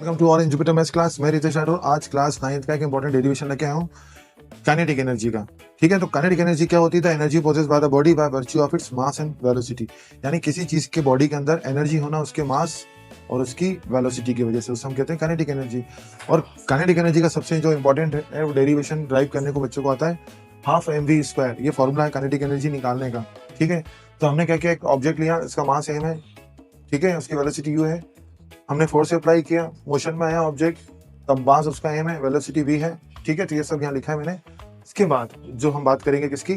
Welcome to orange Jupiter maths class. मैं रितेश राठौर आज class 9th का एक इंपॉर्टेंट डेरिवेशन लेके आया हूँ काइनेटिक एनर्जी का। ठीक है, तो काइनेटिक एनर्जी क्या होती है? Energy possess by the body by virtue of its mass and velocity. यानी किसी चीज के बॉडी के अंदर एनर्जी होना उसके मास और उसकी वेलोसिटी की वजह से, उसे हम कहते हैं काइनेटिक एनर्जी। और काइनेटिक एनर्जी का सबसे जो इंपॉर्टेंट है वो डेरिवेशन ड्राइव करने को बच्चों को आता है हाफ mv²। ये फॉर्मूला है काइनेटिक एनर्जी निकालने का। ठीक है, तो हमने क्या किया, एक ऑब्जेक्ट लिया, इसका मास m है, ठीक है, उसकी वेलोसिटी u है, हमने फोर्स अप्लाई किया, मोशन में आया ऑब्जेक्ट, तब मास उसका m है, वेलोसिटी v है। ठीक है, तो ये सब यहाँ लिखा है मैंने। इसके बाद जो हम बात करेंगे किसकी,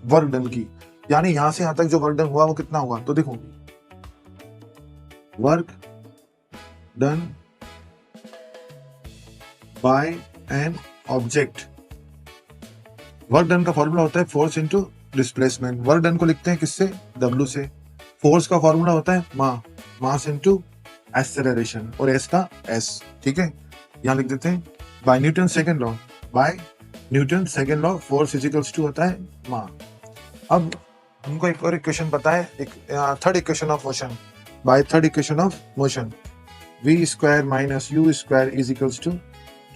वर्क डन की, यानी यहाँ से यहाँ तक जो वर्क डन हुआ वो कितना हुआ। तो देखो, work done by an object. Work done का फॉर्मूला होता है force into displacement. Work done को लिखते हैं किससे, W से। फोर्स का फॉर्मूला होता है मास इनटू एक्सेलरेशन, और एस का एस। ठीक है, यहाँ लिख देते हैं by Newton second law, by Newton second law force is equals to होता है मा। अब हमको एक और इक्वेशन पता है, एक third equation of motion. By third equation of motion v² minus u² is equals to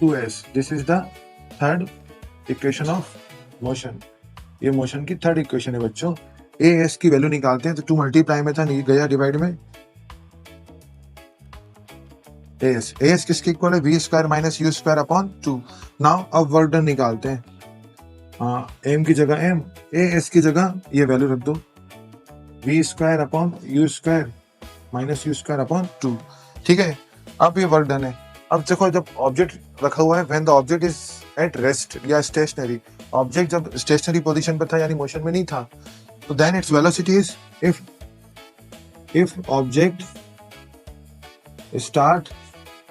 2s। This is the third equation of motion. ये मोशन की थर्ड इक्वेशन है बच्चों। ए एस की वैल्यू निकालते हैं, तो 2 मल्टीप्लाई में था, नहीं गया डिवाइड में। एस किसके इक्वल है, v² minus u² upon 2। Now अब वर्क डन निकालते हैं। m की जगह m, एस की जगह ये वैल्यू रख दो, v² upon u² minus u² upon 2। ठीक है, अब ये वर्क डन है। अब देखो, जब ऑब्जेक्ट रखा हुआ है, when the object is at rest या स्टेशनरी, ऑब्जेक्ट जब स्टेशनरी पोजीशन पर था यानी मोशन में नहीं था, तो then its velocity is if object start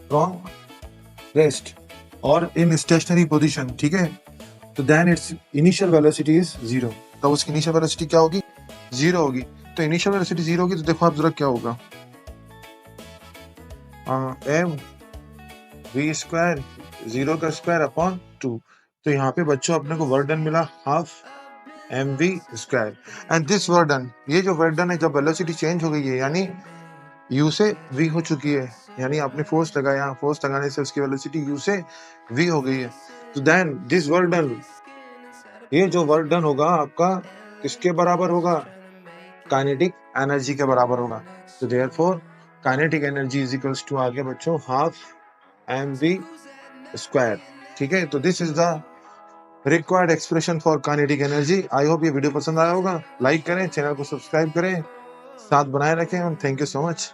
from rest और इन स्टेशनरी पोजीशन, ठीक है, तो then its initial velocity is 0। तो उसकी इनिशियल वेलोसिटी क्या होगी, 0 होगी। तो इनिशियल वेलोसिटी 0 होगी, तो देखो आप जरा क्या होगा, m v² 0 का स्क्वायर अपॉन 2। तो यहाँ पे बच्चों अपने को वर्क डन मिला half mv²। And this work done, ये जो वर्क डन है, जब वेलोसिटी चेंज हो गई है, यानी u से v हो चुकी है, यानी आपने फोर्स लगाया, फोर्स लगाने से उसकी वेलोसिटी u से v हो गई है, तो देन दिस वर्क डन, ये जो वर्क डन होगा आपका किसके बराबर होगा, काइनेटिक एनर्जी के बराबर होगा। तो therefore kinetic energy is equals to आ गया बच्चों हाफ mv²। ठीक है, तो this is the required expression for kinetic energy. I hope ये वीडियो पसंद आया होगा। लाइक करें, चैनल को सब्सक्राइब करें, साथ बनाए रखें, और थैंक यू सो मच।